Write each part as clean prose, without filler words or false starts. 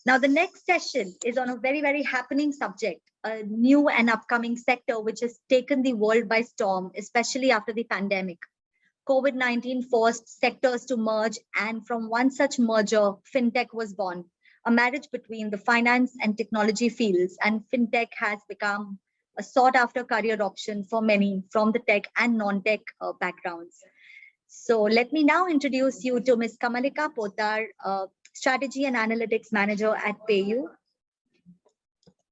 Now, the next session is on a very, very happening subject, a new and upcoming sector which has taken the world by storm, especially after the pandemic. COVID-19 forced sectors to merge, and from one such merger, FinTech was born, a marriage between the finance and technology fields, and FinTech has become a sought-after career option for many from the tech and non-tech backgrounds. So let me now introduce you to Ms. Kamalika Poddar, Strategy and Analytics Manager at PayU.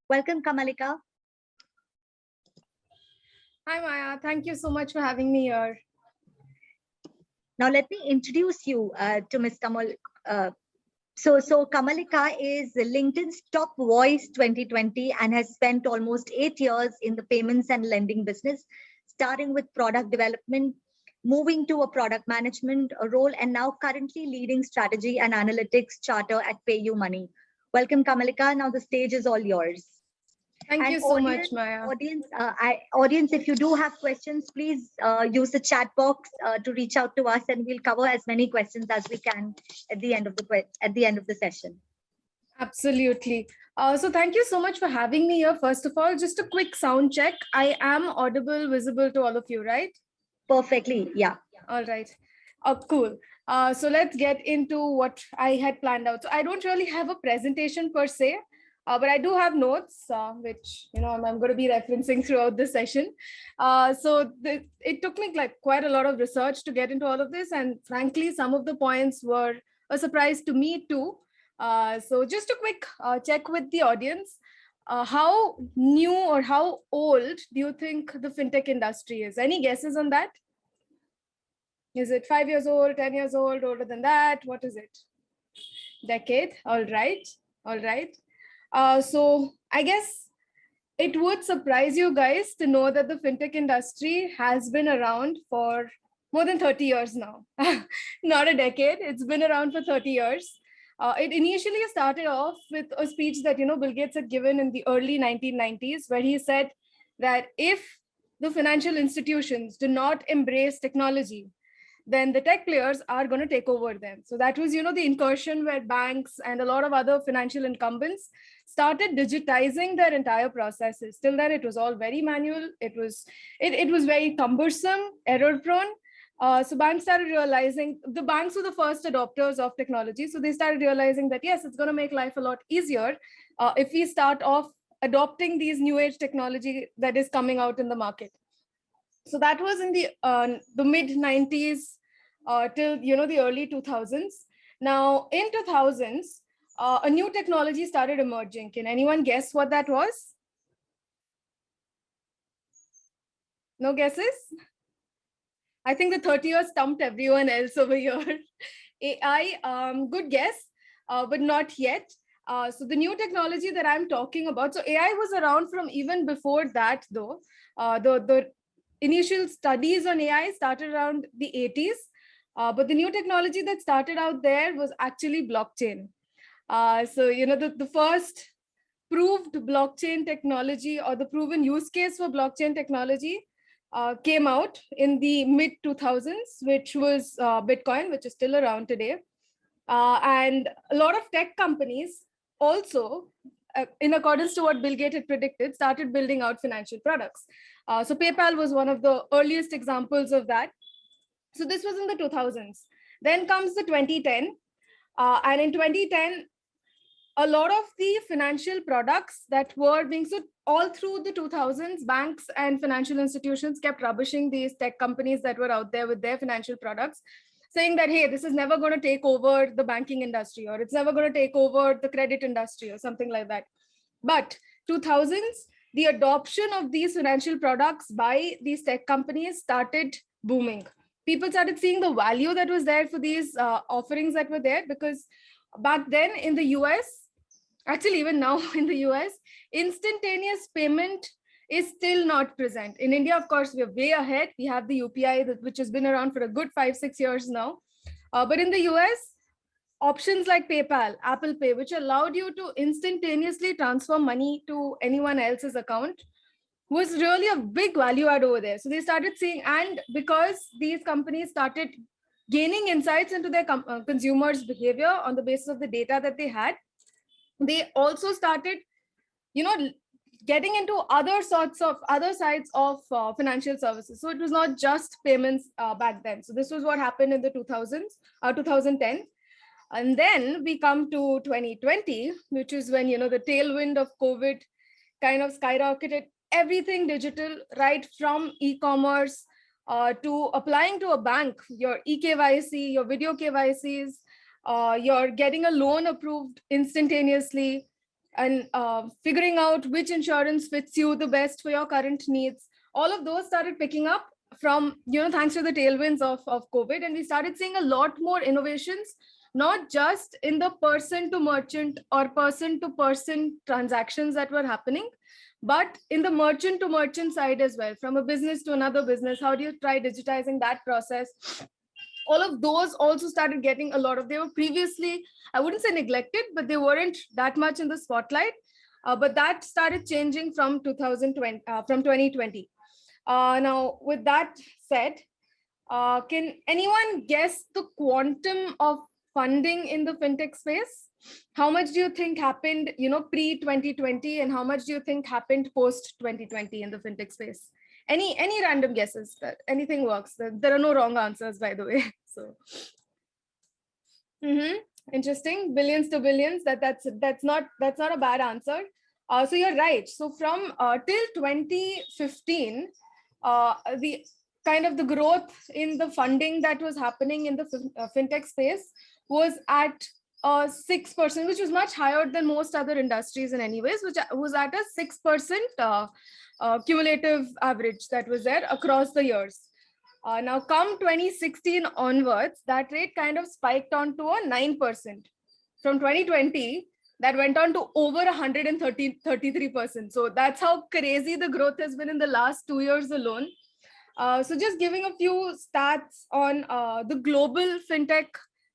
Welcome, Kamalika. Hi, Maya. Thank you so much for having me here. Now, let me introduce you to Ms. Kamal. So Kamalika is LinkedIn's top voice 2020 and has spent almost 8 years in the payments and lending business, starting with product development, moving to a product management role, and now currently leading strategy and analytics charter at PayU Money. Welcome, Kamalika. Now the stage is all yours. Thank you so much, Maya. Audience, if you do have questions, please use the chat box to reach out to us, and we'll cover as many questions as we can at the end of the session. Absolutely. So thank you so much for having me here. First of all, just a quick sound check. I am audible, visible to all of you, right? Perfectly, yeah. All right. Cool. So let's get into what I had planned out. So I don't really have a presentation per se. But I do have notes, which I'm going to be referencing throughout the session. It took me quite a lot of research to get into all of this, and frankly, some of the points were a surprise to me too. So just a quick check with the audience: how new or how old do you think the fintech industry is? Any guesses on that? Is it 5 years old, 10 years old, older than that? What is it? Decade. All right. All right. So I guess it would surprise you guys to know that the fintech industry has been around for more than 30 years now. Not a decade. It's been around for 30 years. It initially started off with a speech that Bill Gates had given in the early 1990s, where he said that if the financial institutions do not embrace technology, then the tech players are going to take over them. So that was, the incursion where banks and a lot of other financial incumbents started digitizing their entire processes. Till then, it was all very manual. It was very cumbersome, error prone. So banks started realizing, the banks were the first adopters of technology. So they started realizing that, yes, it's going to make life a lot easier if we start off adopting these new age technology that is coming out in the market. So that was in the mid 90s till the early 2000s. Now in 2000s, a new technology started emerging. Can anyone guess what that was? No guesses? I think the 30 years stumped everyone else over here. AI, good guess, but not yet. So the new technology that I'm talking about, so AI was around from even before that though. The initial studies on AI started around the 80s, but the new technology that started out there was actually blockchain. So, the first proved blockchain technology, or the proven use case for blockchain technology came out in the mid 2000s, which was Bitcoin, which is still around today. And a lot of tech companies also, in accordance to what Bill Gates had predicted, started building out financial products. So PayPal was one of the earliest examples of that. So this was in the 2000s. Then comes the 2010. And in 2010, a lot of the financial products that were being, so all through the 2000s, banks and financial institutions kept rubbishing these tech companies that were out there with their financial products, saying that, hey, this is never going to take over the banking industry, or it's never going to take over the credit industry or something like that. But 2000s, the adoption of these financial products by these tech companies started booming. People started seeing the value that was there for these offerings that were there, because back then in the US, actually even now in the US, instantaneous payment is still not present. In India, of course, we are way ahead. We have the UPI, which has been around for a good 5-6 years now. But in the US, options like PayPal, Apple Pay, which allowed you to instantaneously transfer money to anyone else's account, was really a big value add over there. So they started seeing, and because these companies started gaining insights into their consumers' behavior on the basis of the data that they had, they also started, getting into other sides of financial services. So it was not just payments back then. So this was what happened in the 2000s, 2010. And then we come to 2020, which is when, the tailwind of COVID kind of skyrocketed everything digital, right from e-commerce to applying to a bank, your eKYC, your video KYCs, you're getting a loan approved instantaneously, and figuring out which insurance fits you the best for your current needs. All of those started picking up from, thanks to the tailwinds of COVID. And we started seeing a lot more innovations, not just in the person to merchant or person to person transactions that were happening, but in the merchant to merchant side as well, from a business to another business. How do you try digitizing that process? All of those also started getting a lot of, they were previously, I wouldn't say neglected, but they weren't that much in the spotlight. But that started changing from 2020. Now, with that said, can anyone guess the quantum of funding in the fintech space? How much do you think happened, pre 2020, and how much do you think happened post 2020 in the fintech space? Any random guesses? That anything works. There are no wrong answers, by the way. So, interesting. Billions to billions. That's not a bad answer. So you're right. So from till 2015, the kind of the growth in the funding that was happening in the fintech space was at 6%, which was much higher than most other industries in any ways, which was at a 6% cumulative average that was there across the years. Now, come 2016 onwards, that rate kind of spiked on to a 9%. From 2020, that went on to over 133%. So that's how crazy the growth has been in the last 2 years alone. So just giving a few stats on the global fintech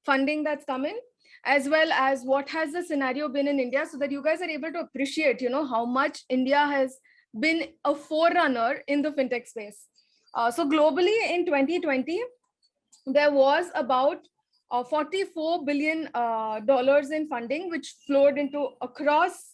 funding that's come in, as well as what has the scenario been in India, so that you guys are able to appreciate, how much India has been a forerunner in the fintech space. So globally in 2020, there was about $44 billion in funding, which flowed into across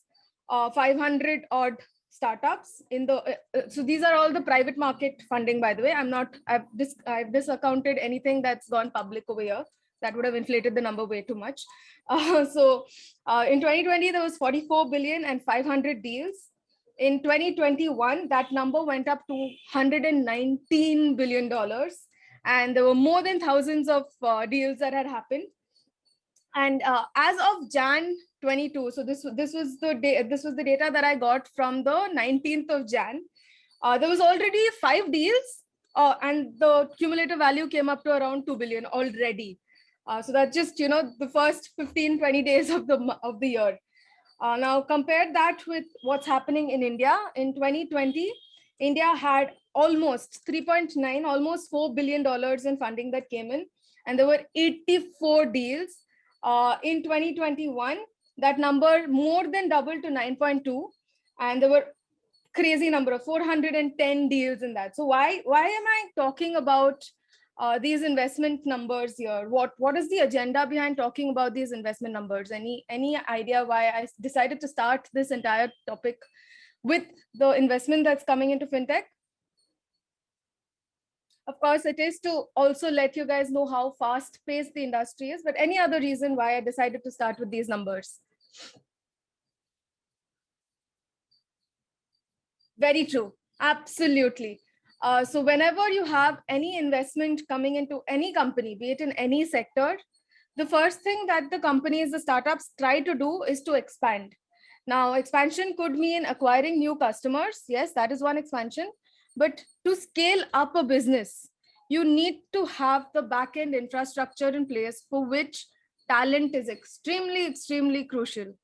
500 odd startups in the so these are all the private market funding, by the way. I've discounted anything that's gone public over here. That would have inflated the number way too much. So in 2020, there was 44 billion and 500 deals. In 2021, that number went up to $119 billion. And there were more than thousands of deals that had happened. And as of Jan 22, so this was the data that I got from the 19th of Jan. There was already 5 deals, and the cumulative value came up to around 2 billion already. So that's just, the first 15-20 days of the year. Now compare that with what's happening in India. In 2020, India had almost 3.9, almost $4 billion in funding that came in, and there were 84 deals. In 2021, that number more than doubled to 9.2, and there were crazy number of 410 deals in that. So why am I talking about these investment numbers here? What is the agenda behind talking about these investment numbers? Any idea why I decided to start this entire topic with the investment that's coming into fintech? Of course, it is to also let you guys know how fast-paced the industry is, but any other reason why I decided to start with these numbers? Very true. Absolutely. So whenever you have any investment coming into any company, be it in any sector, the first thing that the companies, the startups try to do is to expand. Now, expansion could mean acquiring new customers. Yes, that is one expansion. But to scale up a business, you need to have the back-end infrastructure in place, for which talent is extremely, extremely crucial.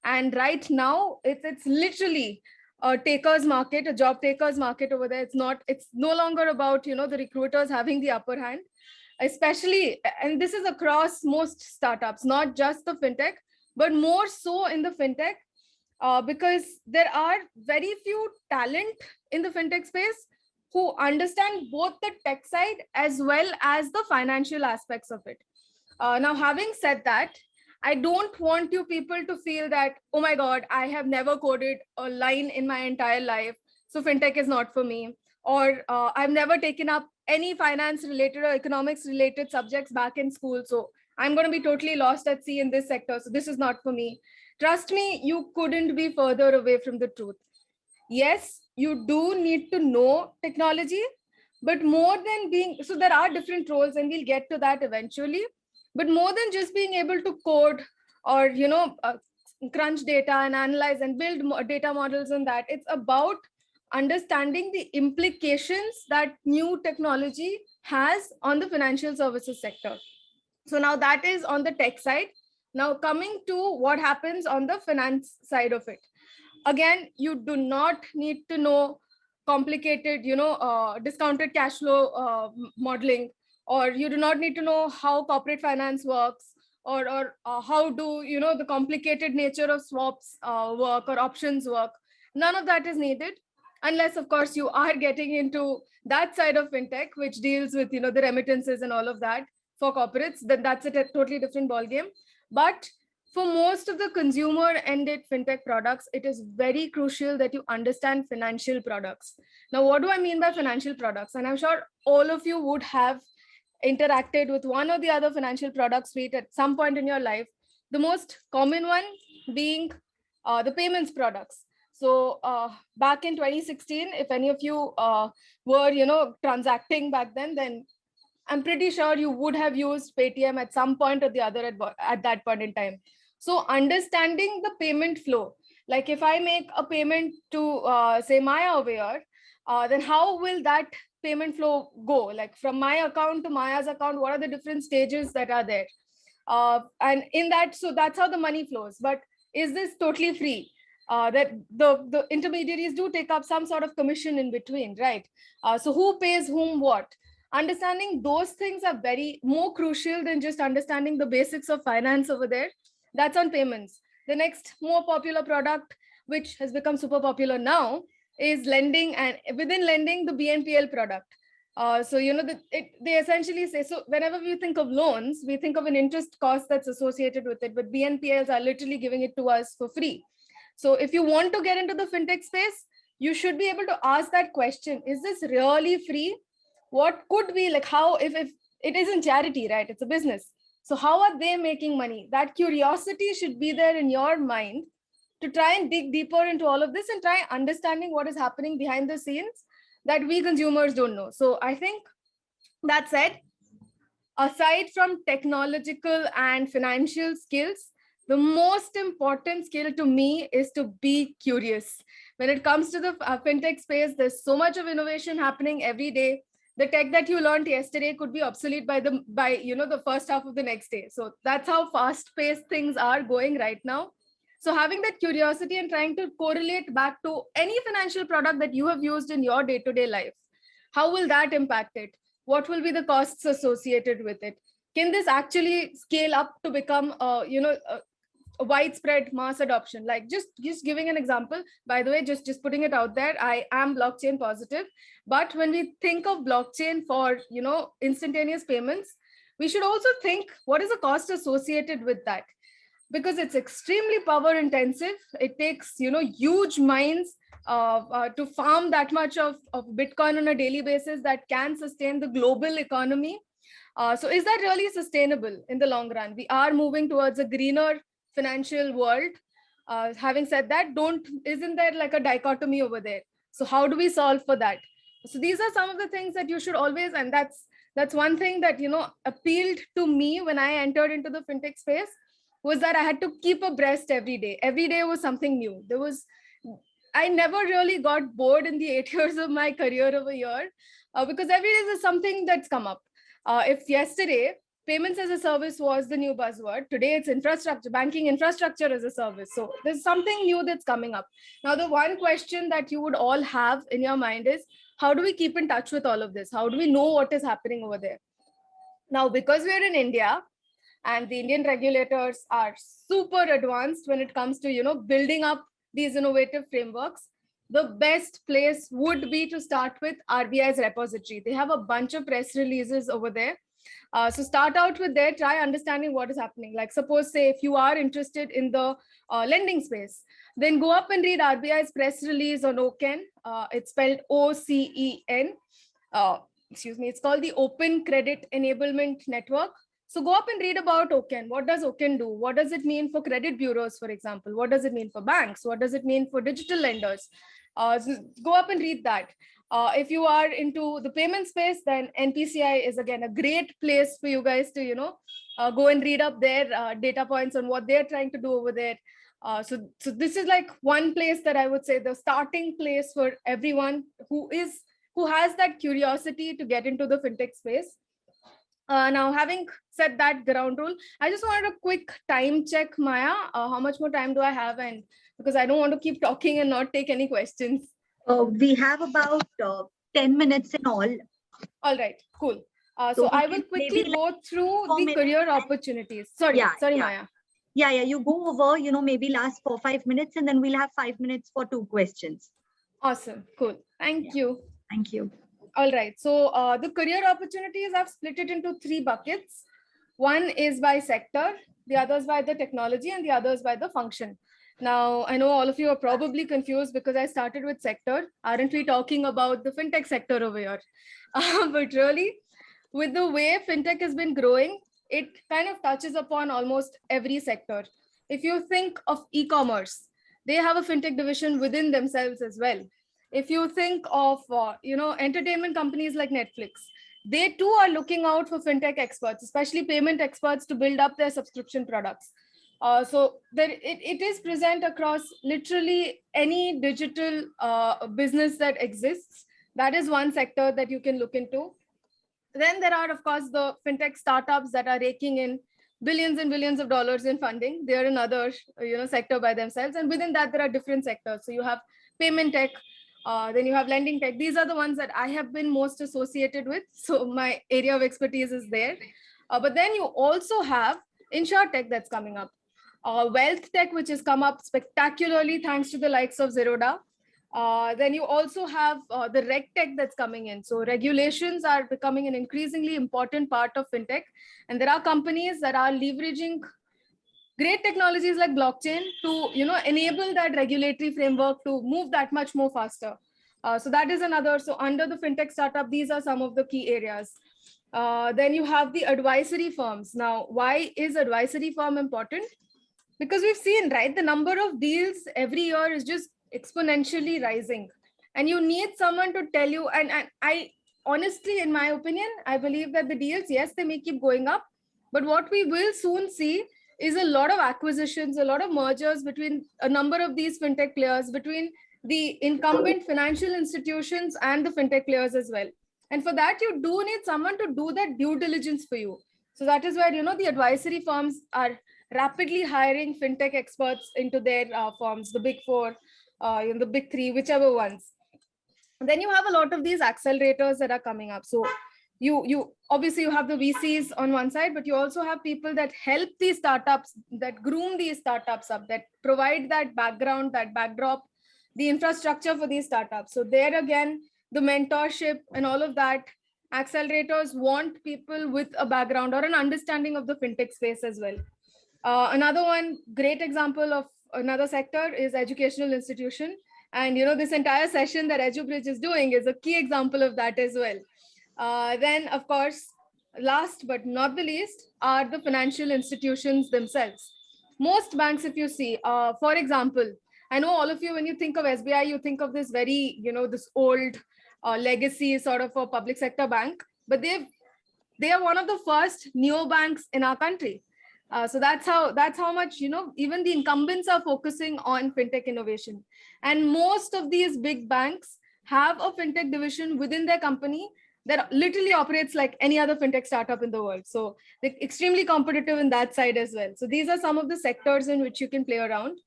And right now, it's literally a taker's market, a job taker's market over there. It's no longer about, the recruiters having the upper hand, especially, and this is across most startups, not just the fintech, but more so in the fintech, because there are very few talent in the fintech space who understand both the tech side as well as the financial aspects of it. Now, having said that, I don't want you people to feel that, oh my God, I have never coded a line in my entire life, so FinTech is not for me. Or I've never taken up any finance related or economics related subjects back in school, so I'm going to be totally lost at sea in this sector, so this is not for me. Trust me, you couldn't be further away from the truth. Yes, you do need to know technology, but more than being, so there are different roles and we'll get to that eventually, but more than just being able to code or, crunch data and analyze and build data models on that, it's about understanding the implications that new technology has on the financial services sector. So now that is on the tech side. Now coming to what happens on the finance side of it. Again, you do not need to know complicated, discounted cash flow modeling, or you do not need to know how corporate finance works, or how do, the complicated nature of swaps work or options work. None of that is needed, unless of course you are getting into that side of fintech, which deals with, the remittances and all of that for corporates. Then that's a totally different ball game. But for most of the consumer ended fintech products, it is very crucial that you understand financial products. Now, what do I mean by financial products? And I'm sure all of you would have interacted with one or the other financial product suite at some point in your life. The most common one being the payments products. So back in 2016, if any of you were, transacting back then I'm pretty sure you would have used Paytm at some point or the other at that point in time. So understanding the payment flow, like if I make a payment to say Maya over here, then how will that payment flow go? Like from my account to Maya's account, what are the different stages that are there? And in that, so that's how the money flows. But is this totally free? That the intermediaries do take up some sort of commission in between, right? So who pays whom what? Understanding those things are very more crucial than just understanding the basics of finance over there. That's on payments. The next more popular product, which has become super popular now, is lending, and within lending, the BNPL product. So, they essentially say, so whenever we think of loans, we think of an interest cost that's associated with it, but BNPLs are literally giving it to us for free. So if you want to get into the fintech space, you should be able to ask that question, is this really free? What could be, like, how, if it isn't charity, right? It's a business. So how are they making money? That curiosity should be there in your mind to try and dig deeper into all of this and try understanding what is happening behind the scenes that we consumers don't know. So I think that said, aside from technological and financial skills, the most important skill to me is to be curious. When it comes to the fintech space, there's so much of innovation happening every day. The tech that you learned yesterday could be obsolete by the first half of the next day. So that's how fast-paced things are going right now. So having that curiosity and trying to correlate back to any financial product that you have used in your day-to-day life, how will that impact it? What will be the costs associated with it? Can this actually scale up to become a widespread mass adoption? Like just giving an example, by the way, just putting it out there, I am blockchain positive. But when we think of blockchain for instantaneous payments, we should also think, what is the cost associated with that? Because it's extremely power intensive. It takes huge mines to farm that much of Bitcoin on a daily basis that can sustain the global economy. So is that really sustainable in the long run? We are moving towards a greener financial world. Having said that, isn't there like a dichotomy over there? So how do we solve for that? So these are some of the things that you should always, and that's one thing that appealed to me when I entered into the fintech space, was that I had to keep abreast every day. Every day was something new. I never really got bored in the 8 years of my career over here, because every day there's something that's come up. If yesterday payments as a service was the new buzzword, today it's infrastructure, banking infrastructure as a service. So there's something new that's coming up. Now, the one question that you would all have in your mind is, how do we keep in touch with all of this? How do we know what is happening over there? Now, because we're in India, and the Indian regulators are super advanced when it comes to building up these innovative frameworks, the best place would be to start with RBI's repository. They have a bunch of press releases over there So start out with there, try understanding what is happening. Like suppose, say, if you are interested in the lending space, then go up and read RBI's press release on OCEN. It's spelled OCEN. Excuse me, it's called the Open Credit Enablement Network. So go up and read about OCEN. What does OCEN do? What does it mean for credit bureaus, for example? What does it mean for banks? What does it mean for digital lenders? So go up and read that. If you are into the payment space, then NPCI is again a great place for you guys to, go and read up their data points on what they're trying to do over there. So this is like one place that I would say the starting place for everyone who has that curiosity to get into the fintech space. Now, having said that ground rule, I just wanted a quick time check, Maya. How much more time do I have? And because I don't want to keep talking and not take any questions. We have about 10 minutes in all. All right, cool. So So I we will can quickly maybe go through 4 the minutes career and- opportunities. Sorry, Yeah, Maya. Yeah, you go over, maybe last 4-5 minutes, and then we'll have 5 minutes for 2 questions. Awesome, cool. Thank you. Thank you. All right, so the career opportunities, I've split it into 3 buckets. One is by sector, the other is by the technology, and the other is by the function. Now, I know all of you are probably confused because I started with sector. Aren't we talking about the fintech sector over here? But really, with the way fintech has been growing, it kind of touches upon almost every sector. If you think of e-commerce, they have a fintech division within themselves as well. If you think of, entertainment companies like Netflix, they too are looking out for fintech experts, especially payment experts, to build up their subscription products. So there, it is present across literally any digital business that exists. That is one sector that you can look into. Then there are, of course, the fintech startups that are raking in billions and billions of dollars in funding. They are another, sector by themselves. And within that, there are different sectors. So you have payment tech, then you have lending tech. These are the ones that I have been most associated with. So my area of expertise is there. But then you also have InsurTech that's coming up. Wealth tech, which has come up spectacularly thanks to the likes of Zerodha. Then you also have the reg tech that's coming in. So regulations are becoming an increasingly important part of fintech. And there are companies that are leveraging great technologies like blockchain to enable that regulatory framework to move that much more faster. So that is another. So under the fintech startup, these are some of the key areas. Then you have the advisory firms. Now, why is advisory firm important? Because we've seen, right, the number of deals every year is just exponentially rising, and you need someone to tell you. And I honestly, in my opinion, I believe that the deals, yes, they may keep going up, but what we will soon see is a lot of acquisitions, a lot of mergers between a number of these fintech players, between the incumbent financial institutions and the fintech players as well. And for that, you do need someone to do that due diligence for you. So that is where, the advisory firms are rapidly hiring fintech experts into their firms, the big 4, the big 3, whichever ones. And then you have a lot of these accelerators that are coming up. So you obviously you have the VCs on one side, but you also have people that help these startups, that groom these startups up, that provide that background, that backdrop, the infrastructure for these startups. So there again, the mentorship and all of that, accelerators want people with a background or an understanding of the fintech space as well. Another one great example of another sector is educational institution. And this entire session that EduBridge is doing is a key example of that as well. Then, of course, last but not the least are the financial institutions themselves. Most banks, if you see, for example, I know all of you, when you think of SBI, you think of this very, this old legacy sort of a public sector bank, but they are one of the first neobanks in our country. So that's how much, even the incumbents are focusing on fintech innovation. And most of these big banks have a fintech division within their company that literally operates like any other fintech startup in the world. So they're extremely competitive in that side as well. So these are some of the sectors in which you can play around.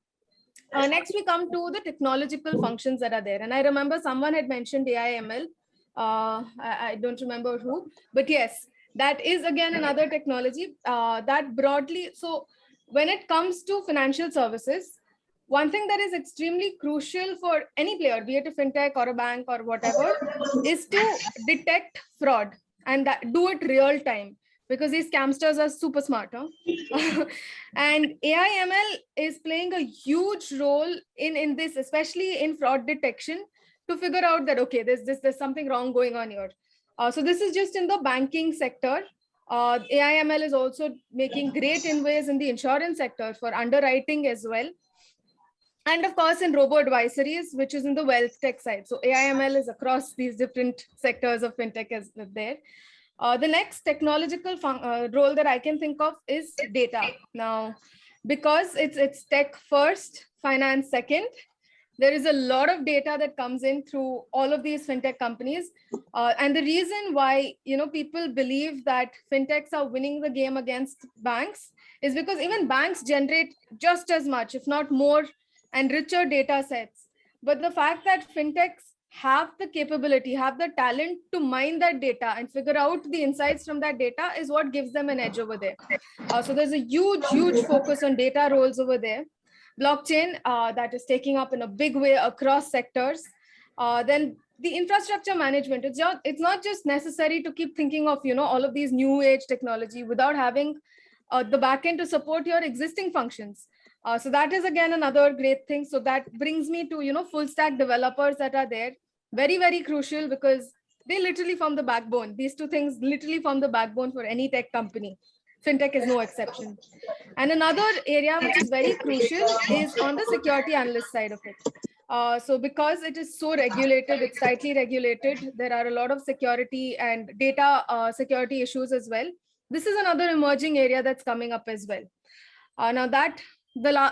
Next, we come to the technological functions that are there. And I remember someone had mentioned AI ML. I don't remember who, but yes, that is again another technology that broadly. So when it comes to financial services, one thing that is extremely crucial for any player, be it a fintech or a bank or whatever, is to detect fraud and do it real time. because these scamsters are super smart. Huh? And AI/ML is playing a huge role in this, especially in fraud detection, to figure out that, okay, there's something wrong going on here. So this is just in the banking sector. AI/ML is also making great inroads in the insurance sector for underwriting as well. And of course, in robo advisories, which is in the wealth tech side. So AI/ML is across these different sectors of fintech as there. The next technological role that I can think of is data. Now, because it's tech first, finance second, there is a lot of data that comes in through all of these fintech companies. And the reason why people believe that fintechs are winning the game against banks is because even banks generate just as much, if not more, and richer data sets. But the fact that fintechs have the capability, have the talent to mine that data and figure out the insights from that data is what gives them an edge over there. So there's a huge focus on data roles over there. Blockchain, that is taking up in a big way across sectors. Then the infrastructure management, it's not just necessary to keep thinking of all of these new age technology without having the backend to support your existing functions. So that is again another great thing. So that brings me to full stack developers that are there. Very crucial, because they literally form the backbone. These two things literally form the backbone for any tech company. Fintech is no exception. And another area which is very crucial is on the security analyst side of it. So because it is so regulated, it's tightly regulated, there are a lot of security and data security issues as well. This is another emerging area that's coming up as well. Now that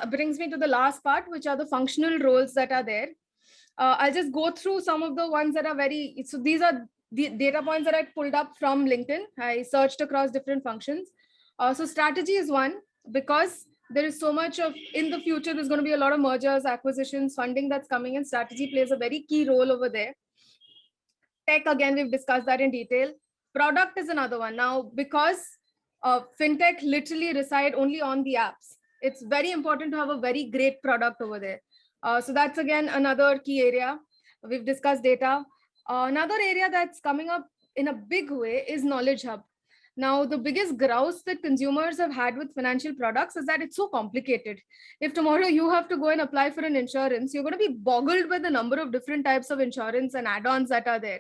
brings me to the last part, which are the functional roles that are there. I'll just go through some of the ones that are so these are the data points that I pulled up from LinkedIn. I searched across different functions. So strategy is one, because there is so much of, in the future, there's going to be a lot of mergers, acquisitions, funding that's coming in. Strategy plays a very key role over there. Tech, again, we've discussed that in detail. Product is another one. Now, because fintech literally reside only on the apps, it's very important to have a very great product over there. So that's again another key area. We've discussed data. Another area that's coming up in a big way is knowledge hub. Now, the biggest grouse that consumers have had with financial products is that it's so complicated. If tomorrow you have to go and apply for an insurance, you're going to be boggled by the number of different types of insurance and add-ons that are there.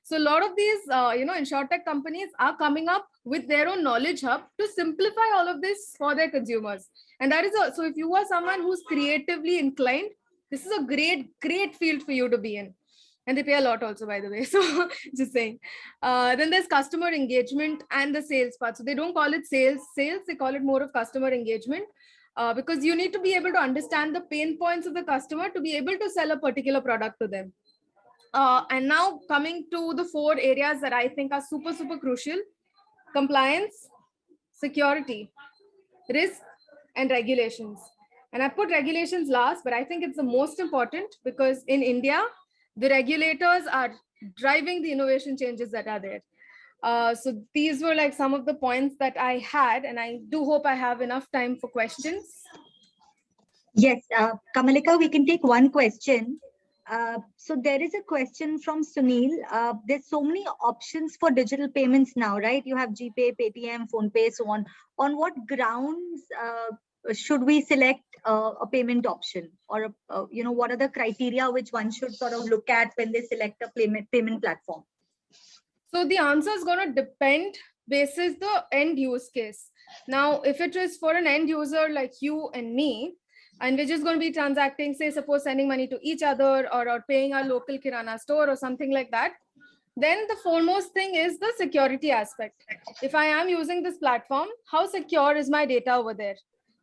So a lot of these, insurtech companies are coming up with their own knowledge hub to simplify all of this for their consumers. And that is so if you are someone who's creatively inclined, this is a great field for you to be in. And they pay a lot also, by the way. So just saying. Then there's customer engagement and the sales part. So they don't call it sales, they call it more of customer engagement, because you need to be able to understand the pain points of the customer to be able to sell a particular product to them. And now coming to the 4 areas that I think are super crucial: compliance, security, risk, and regulations. And I put regulations last, but I think it's the most important, because in India, the regulators are driving the innovation changes that are there. So these were like some of the points that I had, and I do hope I have enough time for questions. Yes, Kamalika, we can take one question. So there is a question from Sunil. There's so many options for digital payments now, right? You have GPay, Paytm, PhonePe, so on. On what grounds should we select a payment option, or what are the criteria which one should sort of look at when they select a payment platform? So the answer is going to depend basis the end use case. Now, if it is for an end user like you and me, and we're just going to be transacting, say, suppose sending money to each other, or paying our local Kirana store or something like that, then the foremost thing is the security aspect. If I am using this platform, how secure is my data over there?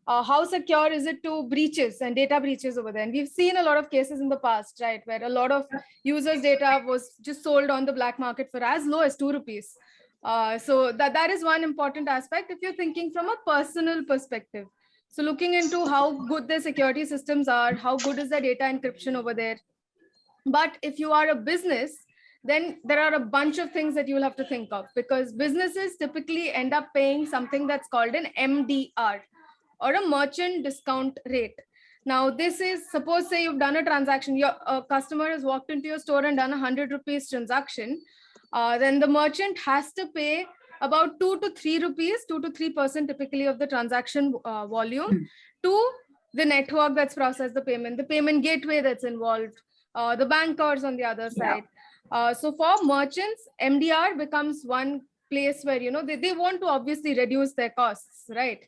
How secure is it to breaches and data breaches over there? And we've seen a lot of cases in the past, right, where a lot of users' data was just sold on the black market for as low as 2 rupees. So that is one important aspect if you're thinking from a personal perspective. So looking into how good their security systems are, how good is their data encryption over there. But if you are a business, then there are a bunch of things that you'll have to think of, because businesses typically end up paying something that's called an MDR, or a merchant discount rate. Now, this is, suppose say you've done a transaction, your customer has walked into your store and done 100 rupees transaction, then the merchant has to pay about 2 to 3 rupees, 2 to 3% typically of the transaction volume to the network that's processed the payment gateway that's involved, the bankers on the other Yeah. side. So for merchants, MDR becomes one place where, they want to obviously reduce their costs, right?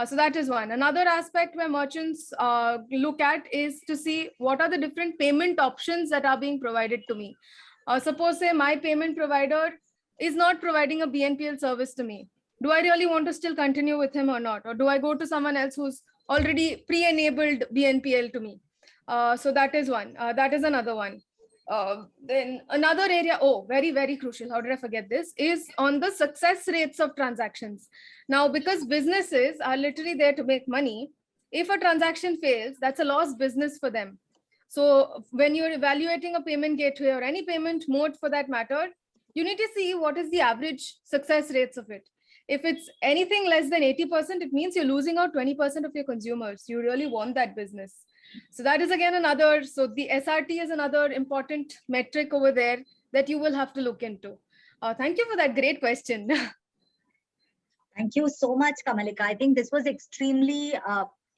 So that is one. Another aspect where merchants look at is to see what are the different payment options that are being provided to me. Suppose say my payment provider is not providing a BNPL service to me. Do I really want to still continue with him or not? Or do I go to someone else who's already pre-enabled BNPL to me? So that is one. That is another one. Then another area, very, very crucial. How did I forget this? Is on the success rates of transactions. Now, because businesses are literally there to make money, if a transaction fails, that's a lost business for them. So when you're evaluating a payment gateway or any payment mode for that matter, you need to see what is the average success rates of it. If it's anything less than 80%, it means you're losing out 20% of your consumers. You really want that business. So that is again another, so the SRT is another important metric over there that you will have to look into. Thank you for that great question. Thank you so much, Kamalika. I think this was extremely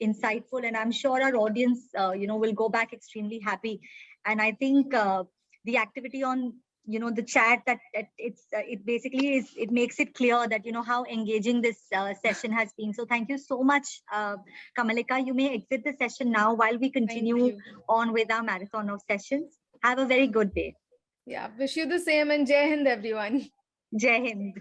insightful, and I'm sure our audience, will go back extremely happy. And I think the activity on, the chat, that it basically is, it makes it clear that, how engaging this session has been. So thank you so much, Kamalika. You may exit the session now while we continue on with our marathon of sessions. Have a very good day. Yeah, wish you the same, and Jai Hind, everyone. Jai Hind.